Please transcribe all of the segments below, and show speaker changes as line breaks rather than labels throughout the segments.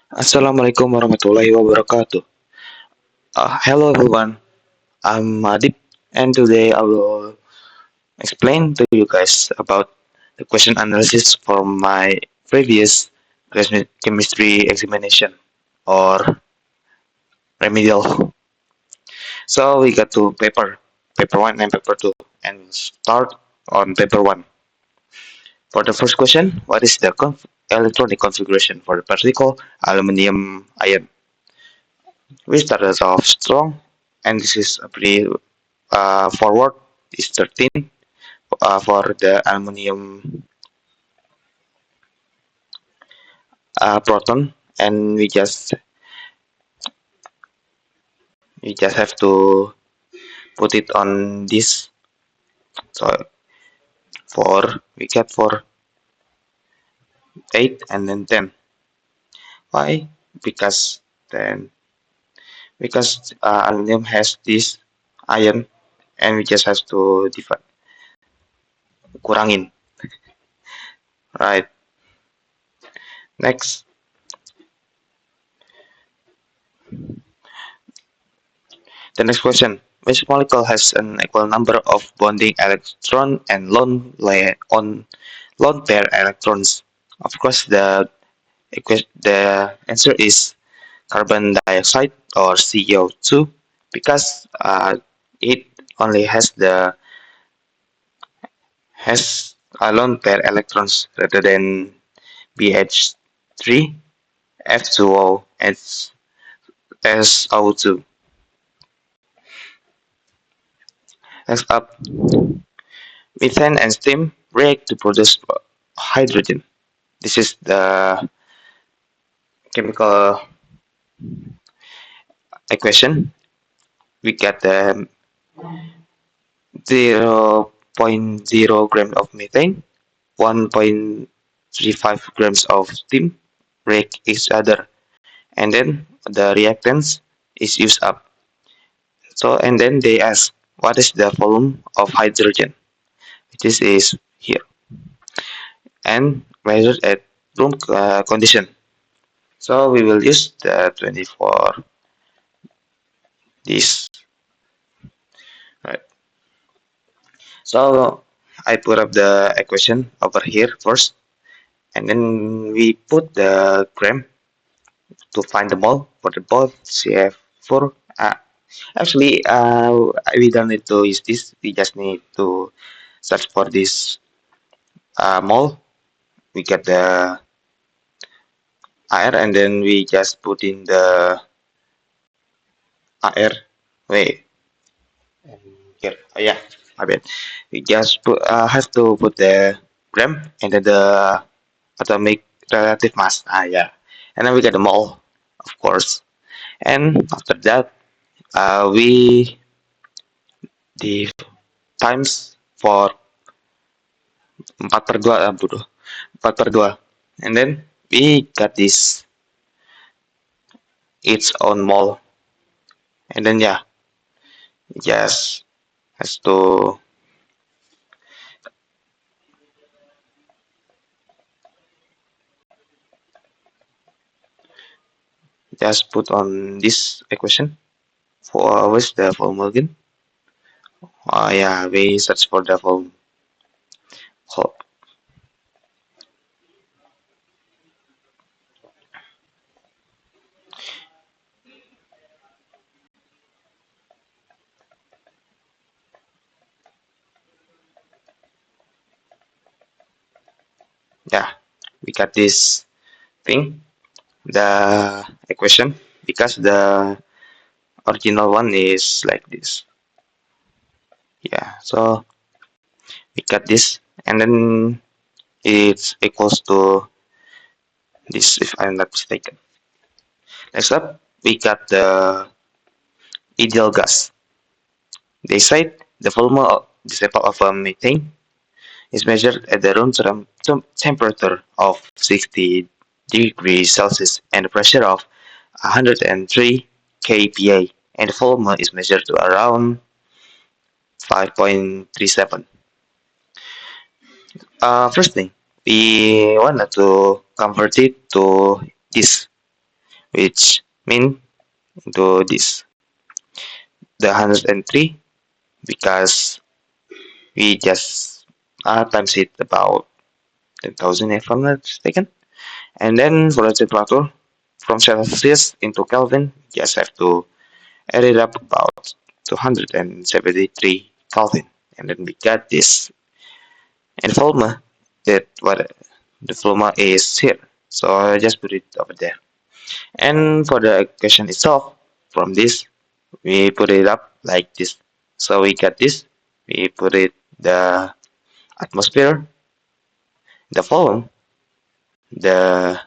Assalamualaikum warahmatullahi wabarakatuh. Hello everyone, I'm Adhib, and today I will explain to you guys about the question analysis from my previous chemistry examination or remedial. So we got to paper one and paper two, and we'll start on paper one. For the first question, what is the electronic configuration for the particle aluminum ion? We started off strong, and this is a pretty forward is 13 for the aluminum proton, and we just have to put it on this. So we get for 8 and then 10. Why? Because then because aluminum has this ion, and we just have to divide kurangin, right? Next, the next question: which molecule has an equal number of bonding electron and lone pair electrons? Of course, the answer is carbon dioxide or CO2 because it only has a lone pair electrons rather than BH3, F2O, and SO2. Next up, methane and steam react to produce hydrogen. This is the chemical equation. We get the 0.0 gram of methane, 1.35 grams of steam react each other, and then the reactants is used up. So and then they ask what is the volume of hydrogen? This is here and measured at room condition. So we will use the 24 this, right. So I put up the equation over here first, and then we put the gram to find the mole for the both CF4. Actually, we don't need to use this. We just need to search for this mole. We get the air, and then we just put in the air. Wait, here. Oh, yeah, my bad. We just have to put the gram and then the atomic relative mass. Yeah, and then we get the mole, of course. And after that, we the times for 4/2 bodoh 4/2, and then we got this its own mole, and then yeah, just has to just put on this equation for what's the formula again. Yeah, we search for the form. Oh, yeah, we got this thing, the equation, because the original one is like this. Yeah, so we got this, and then it's equals to this, if I'm not mistaken. Next up, we got the ideal gas. They cite the volume of the sample of methane is measured at the room temperature of 60 degrees Celsius and the pressure of 103 kPa, and the volume is measured to around 5.37. First thing, we wanted to convert it to this. which mean to this the 103 because we just times it about 10,000 if I'm not mistaken. And then for the temperature from Celsius into Kelvin, just have to add it up about 273 Kelvin. And then we got this and volume that what the volume is here. So I just put it over there. And for the equation itself, from this, we put it up like this. So we got this, we put it the atmosphere, the volume, the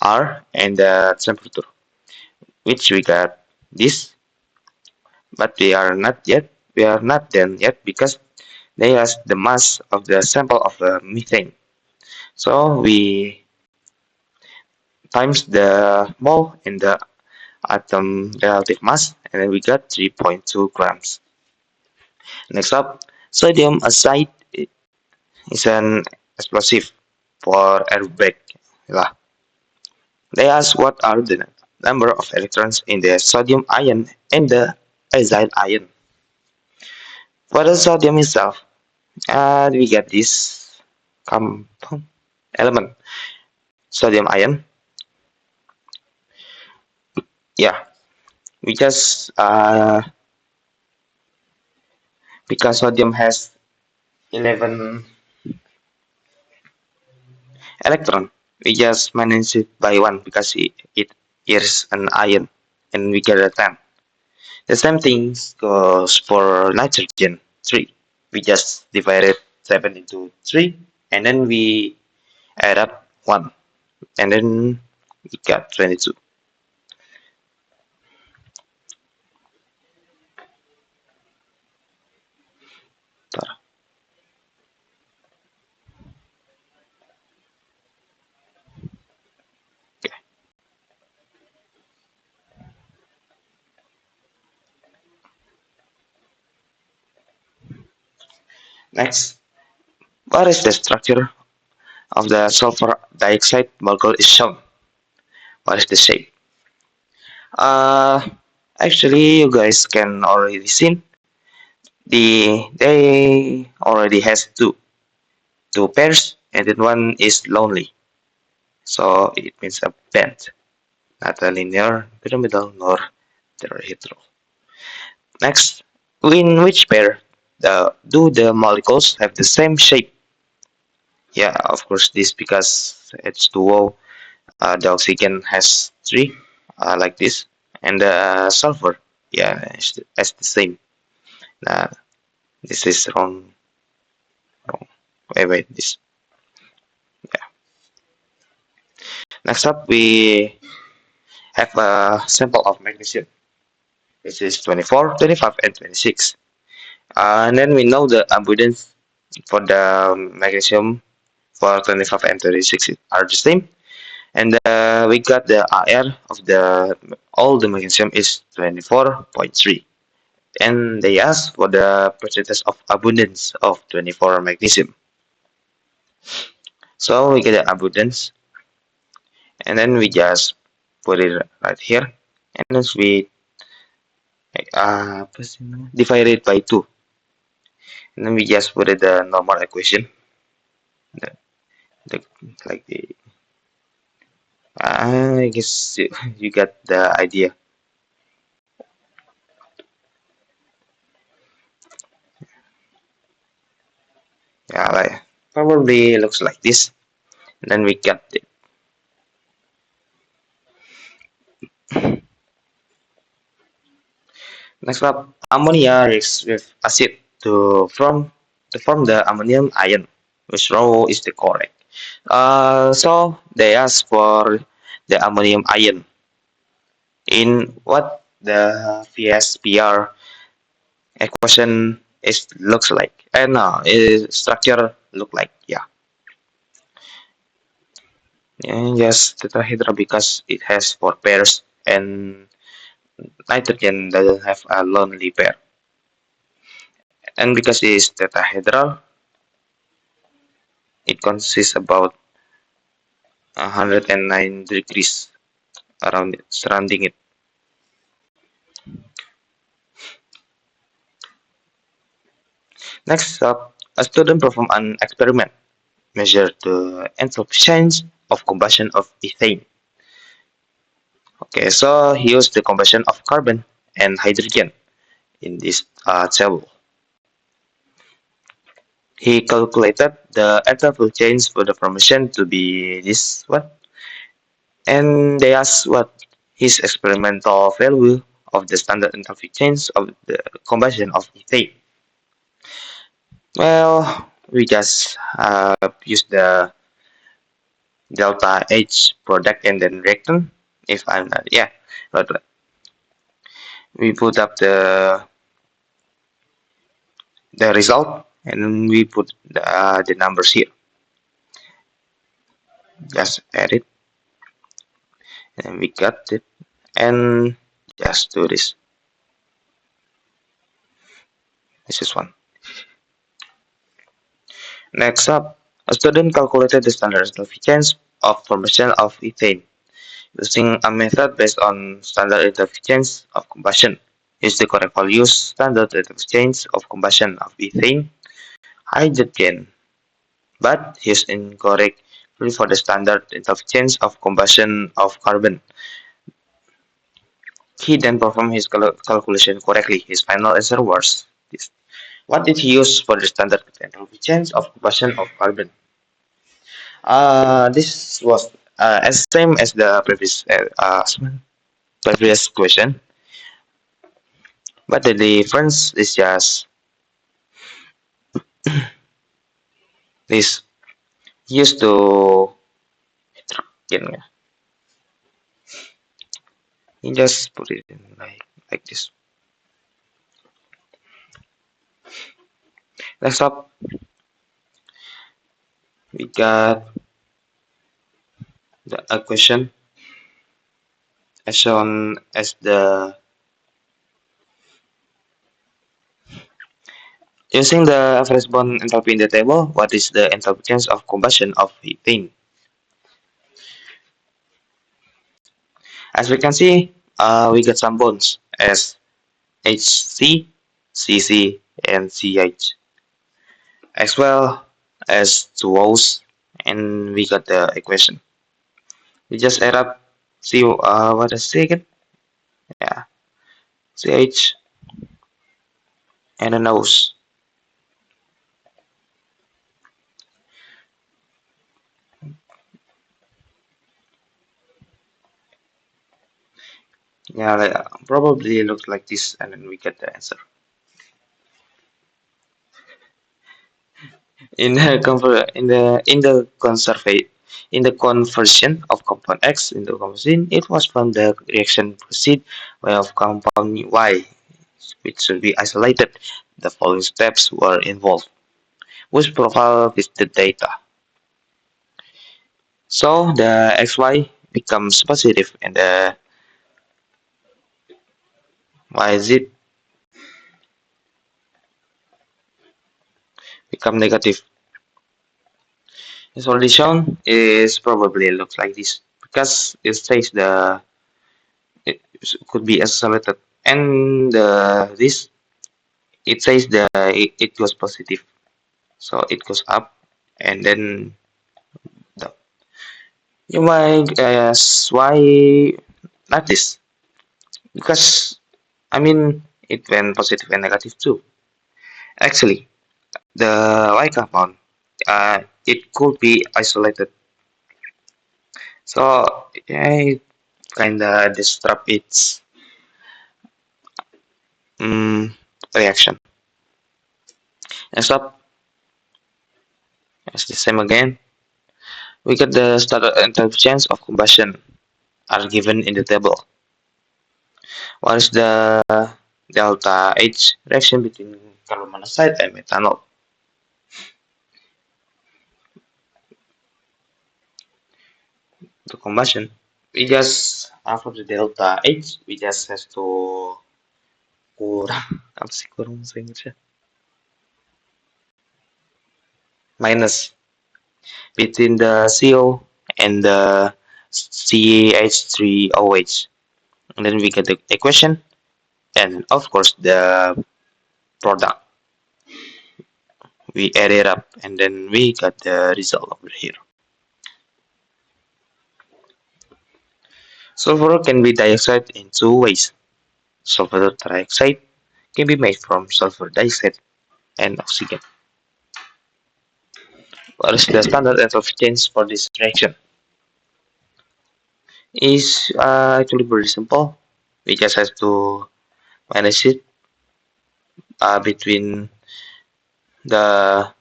R, and the temperature, which we got this, but we are not done yet because they ask the mass of the sample of the methane. So we times the mole in the atom relative mass, and then we got 3.2 grams. Next up, sodium oxide is an explosive for airbag. Lah. They ask what are the number of electrons in the sodium ion and the acyl ion. For the sodium itself, we get this compound element, sodium ion. Yeah, we just because sodium has 11 electron, we just minus it by 1 because it is an ion and we get a 10. The same thing goes for nitrogen 3. We just divided 7 into 3 and then we add up 1 and then we got 22. Okay. Next, what is the structure of the sulfur dioxide molecule is shown? What is the shape? Uh, Actually, you guys can already see they already has two pairs and then one is lonely. So it means a band, not a linear, pyramidal, nor tetrahedral. Next, in which pair do the molecules have the same shape? Yeah, of course, this because H2O, the oxygen has three, like this, and the sulfur, yeah, has the same. Uh, this is wrong, wrong. Wait, this. Yeah. Next up, we have a sample of magnesium, which is 24, 25, and 26. And then we know the abundance for the magnesium for 25 and 26 are the same. And we got the AR of the all the magnesium is 24.3. And they ask for the percentage of abundance of 24 magnesium. So we get the abundance, and then we just put it right here, and then we divide it by 2. And then we just put it the normal equation, the, the, like the I guess you got the idea. Yeah, like probably looks like this. And then we got it. Next up, ammonia reacts with acid to form the ammonium ion, which row is the correct. So they ask for the ammonium ion in what the VSPR equation is looks like, and is structure look like. Yeah, yes, tetrahedra because it has 4 pairs and nitrogen doesn't have a lonely pair. And because it is tetrahedral, it consists about 109 degrees around it, surrounding it. Next up, a student performed an experiment, measured the enthalpy change of combustion of ethane. Okay, so he used the combustion of carbon and hydrogen in this table. He calculated the enthalpy change for the formation to be this one, and they asked what his experimental value of the standard enthalpy change of the combustion of ethane. Well, we just use the delta H product and then reactant. If I'm not, yeah, but we put up the result and then we put the numbers here. Just add it and we got it and just do this. This is one. Next up, a student calculated the standard coefficient of formation of ethane using a method based on standard coefficient of combustion. Is the correct value standard coefficient of combustion of ethane, hydrogen, but is incorrect for the standard coefficient of combustion of carbon. He then performed his calculation correctly. His final answer was this. What did he use for the standard coefficient of combustion of carbon? This was as same as the previous question, but the difference is just this used to you just put it in like this. Next up, we got a question as shown as the using the average bond enthalpy in the table. What is the enthalpy change of combustion of ethane? As we can see, we got some bonds as HC, CC, and CH, as well as two O's, and we got the equation. We just add up, see what is second, yeah, CH and an O's. Yeah, probably looks like this, and then we get the answer. In the conversion of compound X into compound, it was found the reaction proceed by of compound Y, which should be isolated. The following steps were involved, which profile with the data. So the XY becomes positive and the YZ become negative. The solution is probably looks like this because it says it could be isolated and this it says it goes positive, so it goes up and then down. You might ask why not this? Because I mean it went positive and negative too. Actually, the Y compound it could be isolated, so it kinda disrupt its um, reaction. Next up, it's the same again. We get the standard enthalpy of combustion are given in the table. What is the delta H reaction between carbon monoxide and methanol? The combustion. We just after the delta H, we just have to kurang apa sih kurang bahasa Inggrisnya? Minus between the CO and the CH3OH. And then we get the equation and of course the product. We add it up and then we got the result over here. Sulfur can be dioxide in two ways. Sulfur trioxide can be made from sulfur dioxide and oxygen. What is the standard enthalpy change for this reaction? Is actually very simple. We just have to manage it between the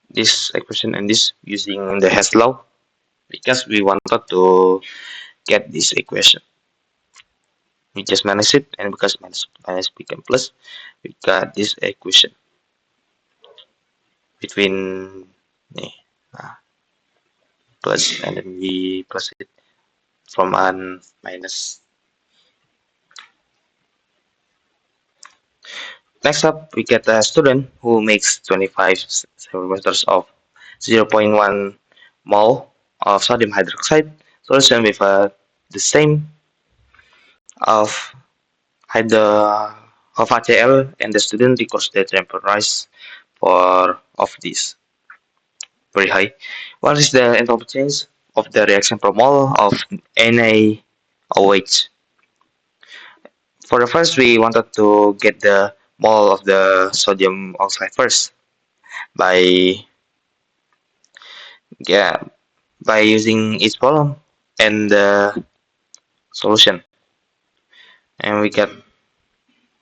this equation and this using the Hess law because we wanted to get this equation. We just minus it, and because minus become plus, we got this equation between uh, plus, and then we plus it from an minus. Next up, we get a student who makes 25 centimeters of 0.1 mole of sodium hydroxide solution with the same of hydro of HCl, and the student records the temperature for of this very high. What is the enthalpy change of the reaction per mole of NaOH? For the first, we wanted to get the mole of the sodium oxide first by yeah by using its volume and the solution, and we get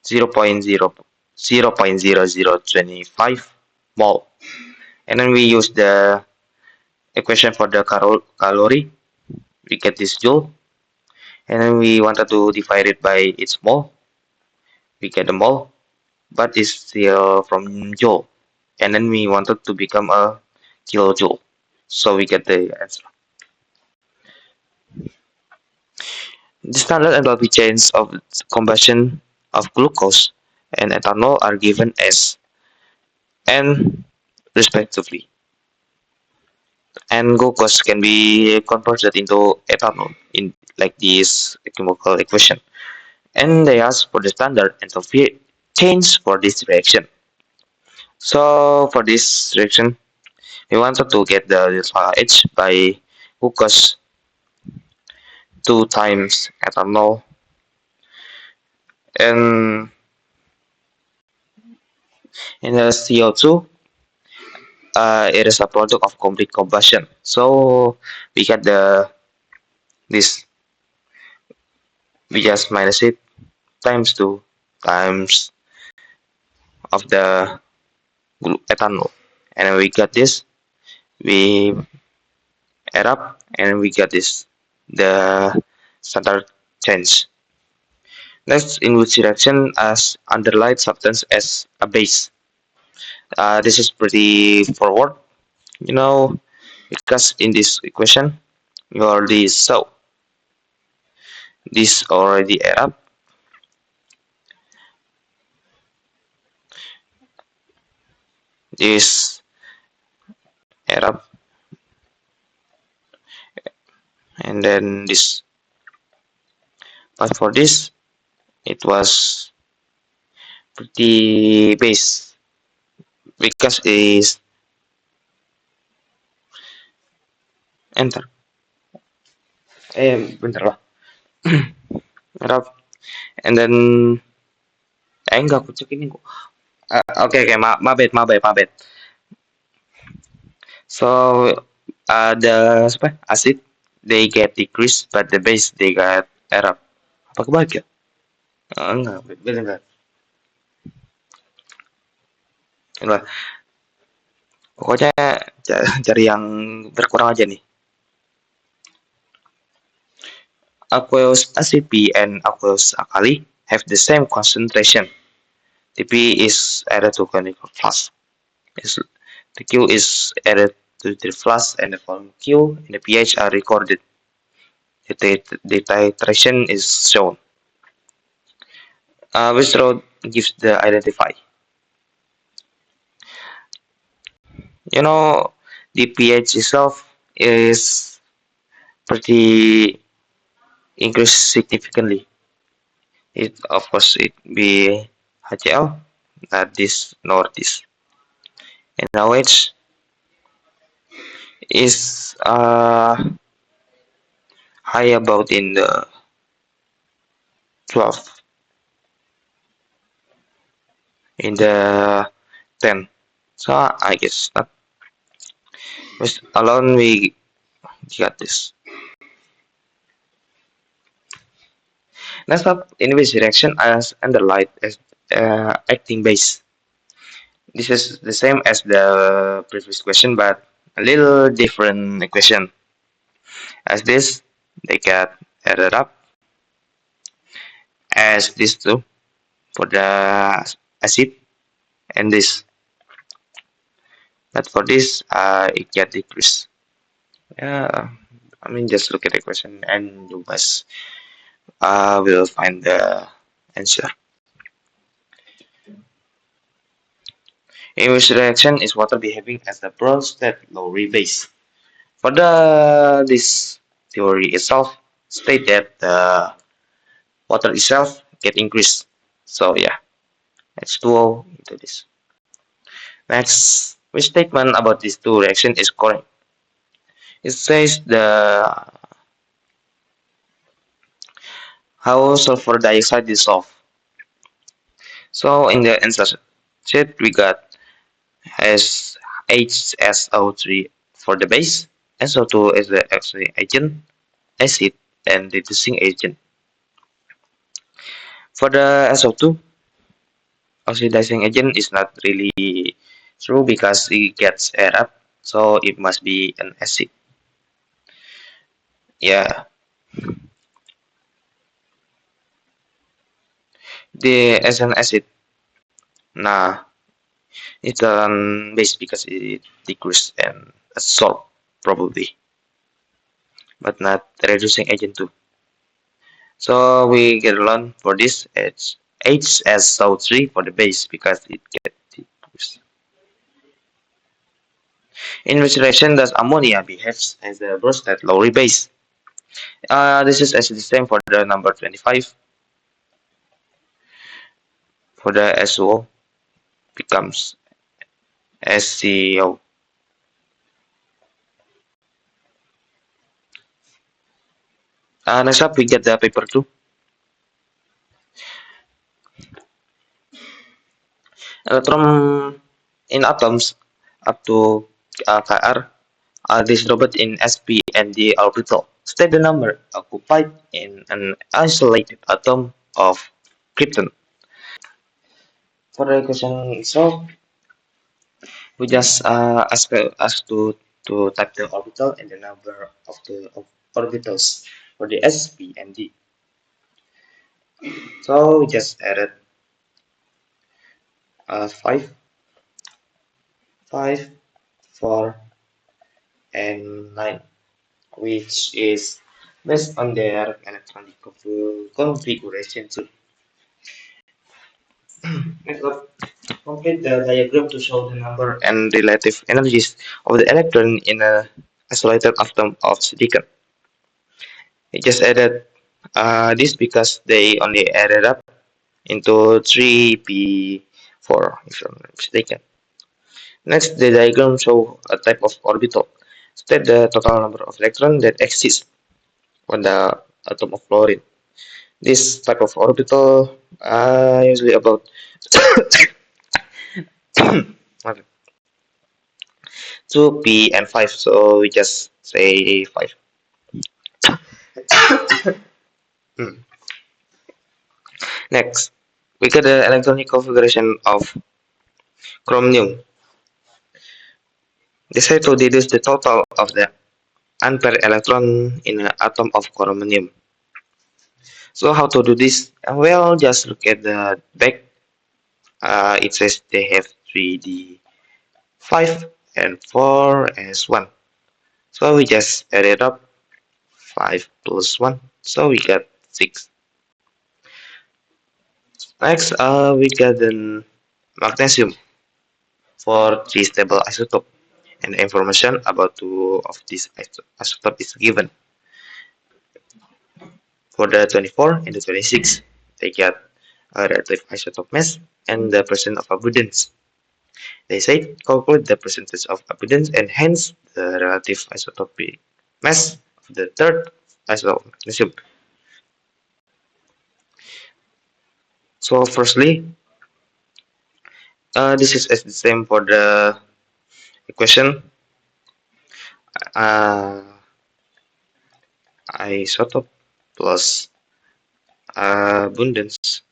0.000025 mole. And then we use the equation for the calorie. We get this joule, and then we wanted to divide it by its mole. We get the mole, but it's still from joule, and then we wanted to become a kilojoule, so we get the answer. The standard enthalpy change of combustion of glucose and ethanol are given as N respectively, and glucose can be converted into ethanol in like this chemical equation, and they ask for the standard enthalpy change for this reaction. So for this reaction, we wanted to get the delta H by glucose 2 times ethanol, and in the CO2, it is a product of complete combustion. So we get the this we just minus it times 2 times of the ethanol, and we got this. We add up and we get this the standard change. Next, in which reaction as underlying substance as a base. This is pretty forward, you know, because in this equation we already saw this already add up. This add up, and then this. But for this, it was pretty base because it is enter. Bentar lah. Add up, and then enggak aku cek ini kok. Okay, okay, my bad. So the apa acid they get decreased, but the base they got add up. Apa kebalik ya? Enggak, beda enggak. Enggak. Pokoknya cari yang berkurang aja nih. Aqueous acid B and aqueous alkali have the same concentration. The P is added to chemical flask. The Q is added to the flask, and the volume Q and the pH are recorded. The titration is shown. Which road gives the identify? You know, the pH itself is pretty increased significantly. It of course it be HCl, not this nor this. And OH is high about in the 12, in the 10. So I guess not. With alone we got this. Next up, in which direction as and the light as acting base. This is the same as the previous question, but a little different equation. As this, they get added up as this too for the acid and this. But for this, it get decreased. Yeah, I mean just look at the question and you guys will find the answer. In which reaction is water behaving as the prostate Lowry base? For the this theory itself, state that the water itself get increased. So yeah, H2O into this. Next, which statement about these two reactions is correct? It says the how sulfur dioxide dissolve. So in the answer sheet we got as HSO3 for the base, SO2 is the oxidizing agent, acid, and reducing agent. For the SO2, oxidizing agent is not really true because it gets air up, so it must be an acid. Yeah, the as an acid, nah, it's base because it decrease and absorb probably, but not reducing agent too. So we get along for this HSO3 for the base because it gets decreased. In which reaction does ammonia behaves as a prostate Lowry base? This is actually the same for the number 25. For the SO becomes SCO. Next up, we get the paper 2. Electron in atoms up to Kr are distributed in sp and d orbital. State the number occupied in an isolated atom of krypton. For the question itself, we just ask to type the orbital and the number of the orbitals for the sp and d. So we just added 5, 5, 4, and 9, which is based on their electronic configuration. So next up, complete the diagram to show the number and relative energies of the electron in a isolated atom of silicon. We just added this because they only added up into 3p4 if I'm not mistaken. Next, the diagram shows a type of orbital. State the total number of electrons that exist on the atom of fluorine. This type of orbital usually about 2p and 5, so we just say 5. Hmm. Next, we get the electronic configuration of chromium. Decide to deduce the total of the unpaired electron in an atom of chromium. So how to do this? Well, just look at the back. It says they have 3d5 and 4 as 1. So we just add it up. 5 plus 1. So we got 6. Next, we got the magnesium for 3 stable isotope. And the information about 2 of these isotope is given. For the 24 and the 26, they get a relative isotope mass and the percent of abundance. They say calculate the percentage of abundance and hence the relative isotopic mass of the third isotope magnesium. So firstly, this is the same for the equation uh, isotope plus abundance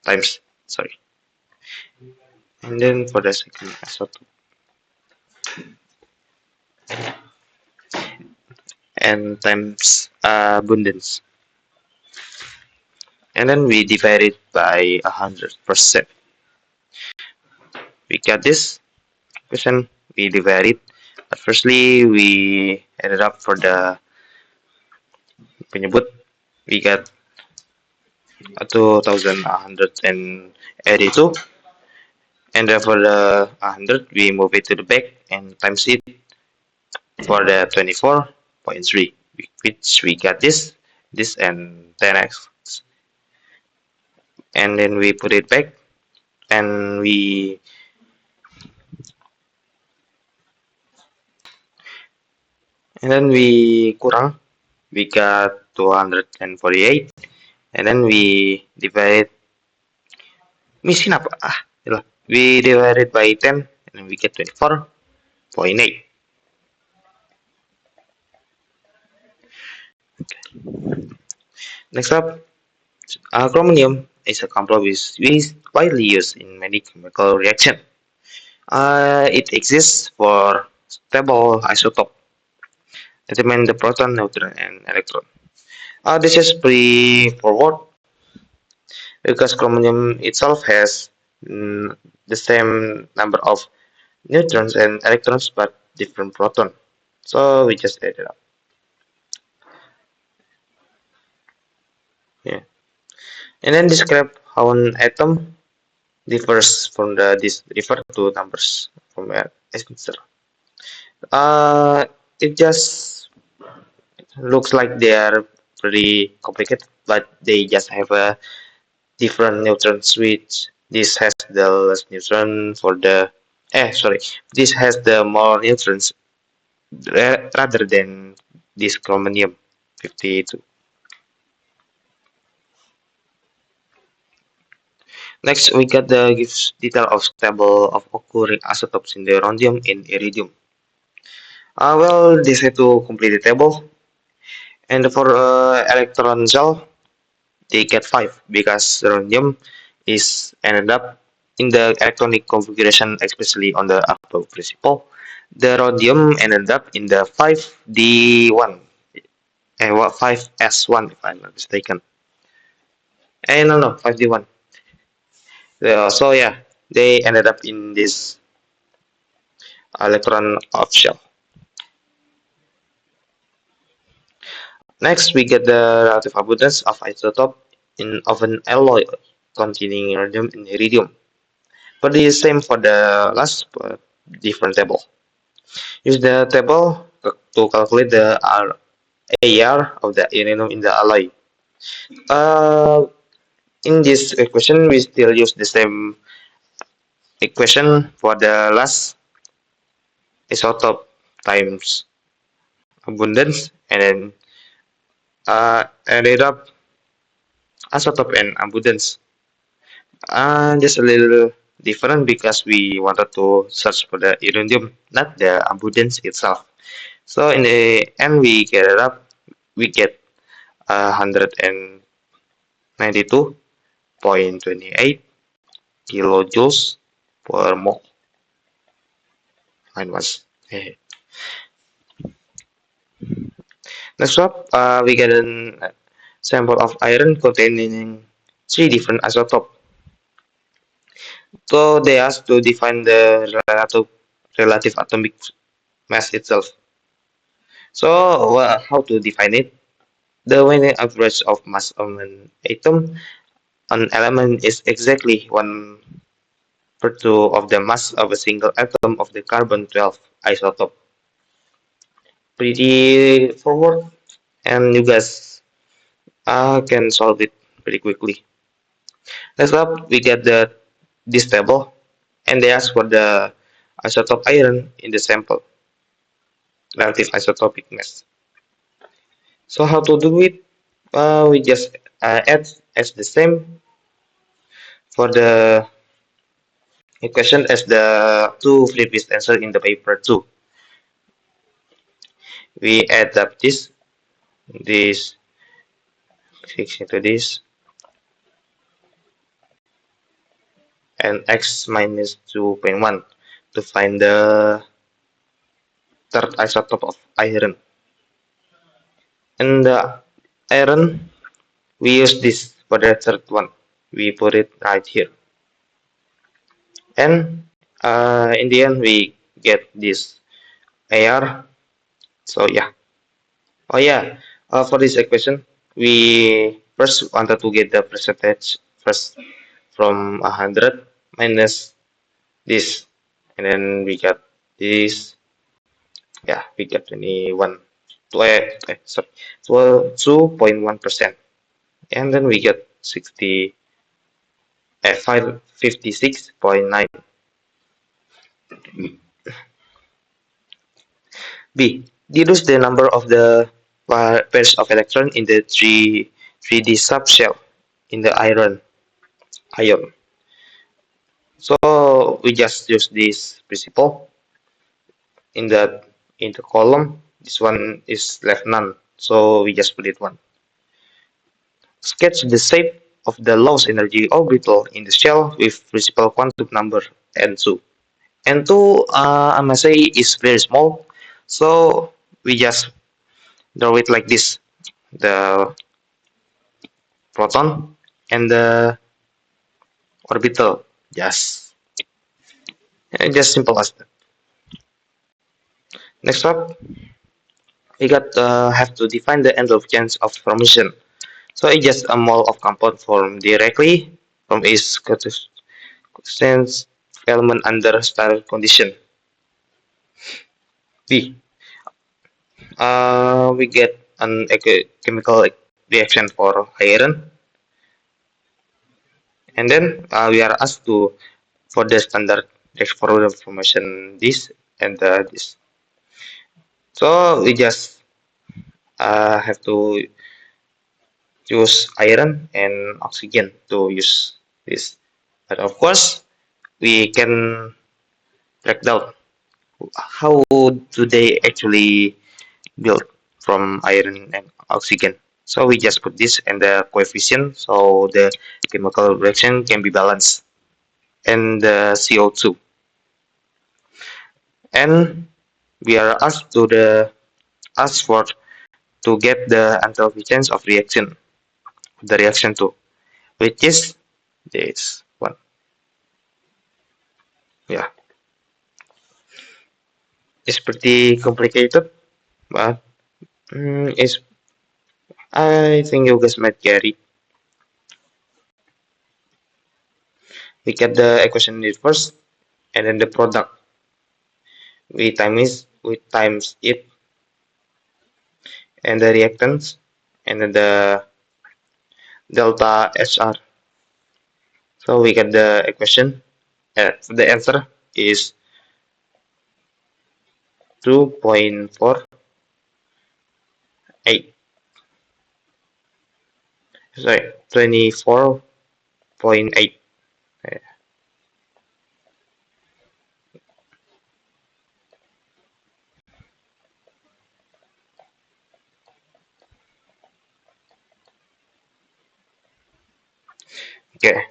times, sorry, and then for the second isotope and times abundance, and then we divide it by 100%. We got this equation, we divide it, but firstly we ended up for the penyebut, we got 2182, and then for the 100 we move it to the back and times it for the 24.3, which we got this and 10x, and then we put it back and we kurang, we got 248, and then we divide, miskin apa yalah. We divide it by 10 and then we get 24.8. Next up, chromium is a compound widely used in many chemical reactions. It exists for stable isotope, determine the proton, neutron, and electron. This is pretty forward because chromium itself has the same number of neutrons and electrons but different proton. So we just add it up. Yeah. And then describe how an atom differs from this refer to numbers from a answer. It just looks like they are pretty complicated, but they just have a different neutron switch. This has the less neutron for the sorry. This has the more neutrons rather than this chromium 52. Next, we got the gives detail of table of occurring isotopes in the rhodium and iridium. Well, this had to complete the table, and for electron shell, they get 5 because rhodium is ended up in the electronic configuration, especially on the octal principle. The rhodium ended up in the 5D1, 5S1 if I'm not mistaken. No, 5D1. So yeah, they ended up in this electron off shell. Next, we get the relative abundance of isotope of an alloy containing rhodium and iridium. But it is same for the last different table. Use the table to calculate the AR of the iridium in the alloy. Uh, in this equation, we still use the same equation for the last isotope times abundance and then added up isotope and abundance. Just a little different because we wanted to search for the iridium, not the abundance itself. So in the end, we get it up. We get 192.28 kilojoules per mole. Mine was. Next up, we get a sample of iron containing 3 different isotopes. So they asked to define the relative atomic mass itself. So how to define it? The weighted average of mass of an atom, an element is exactly 1/2 of the mass of a single atom of the carbon-12 isotope. Pretty forward, and you guys can solve it pretty quickly. Next up, we get this table, and they ask for the isotope iron in the sample, relative isotopic mass. So how to do it? We just add as the same for the equation as the two previous answer in the paper too. We add up this, fix into this, and x minus 2.1 to find the third isotope of iron. And the iron, we use this for the third one. We put it right here. And in the end, we get this AR. So yeah. Oh yeah. For this equation, we first wanted to get the percentage first from 100 minus this, and then we got this. Yeah, we got 21. Sorry, 2.1%, and then we get 556.9. B. Deduce the number of the pairs of electron in the 3D subshell in the ion. So we just use this principle in the column. This one is left none, so we just put it one. Sketch the shape of the lowest energy orbital in the shell with principal quantum number n2. N2, I must say, is very small, so we just draw it like this: the proton and the orbital. Just simple as that. Next up, we got have to define the envelope chance of formation. So it's just a mole of compound formed directly from its constituent element under standard condition. B. We get an chemical reaction for iron, and then we are asked to for the standard forward formation this and this. So we just have to use iron and oxygen to use this. But of course, we can break down how do they actually build from iron and oxygen. So we just put this and the coefficient so the chemical reaction can be balanced, and the CO2. And we are asked for to get the enthalpy change of the reaction too, which is this one. Yeah, it's pretty complicated, but it's I think you guys might get it. We get the equation in first, and then the product. We times it, and the reactants, and then the delta HR. So we get the equation. The answer is 2.48. Sorry, 24.8. Okay,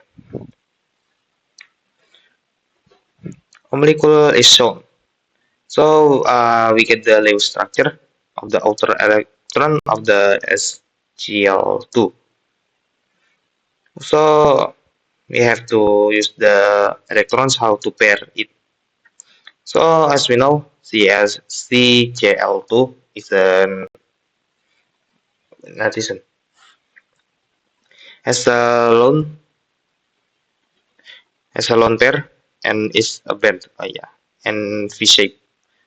a molecule is shown. So we get the Lewis structure of the outer electron of the SGL2. So we have to use the electrons how to pair it. So as we know, CsCgl2 is an addition has a lone pair and is a band, yeah, and V shape.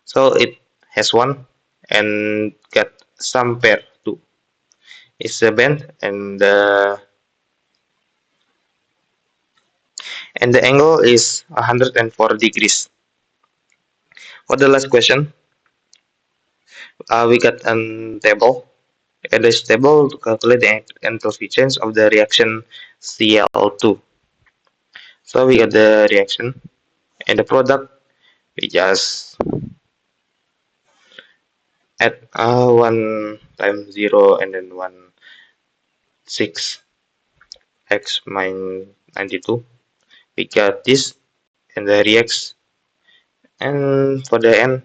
So it has one and got some pair too. is a bend, and the angle is 104 degrees. For the last question, we got a table. And this table to calculate the coefficients of the reaction Cl2. So we got the reaction and the product. We just add 1 times 0 and then 1 6 x minus 92. We got this and the reacts, and for the n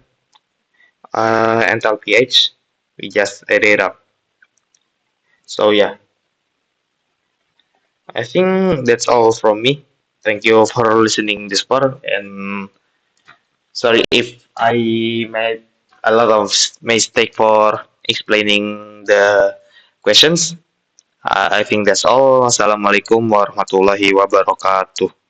enthalpy H, we just add it up. So yeah, I think that's all from me. Thank you for listening this far, and sorry if I made a lot of mistake for explaining the questions. I think that's all. Assalamualaikum warahmatullahi wabarakatuh.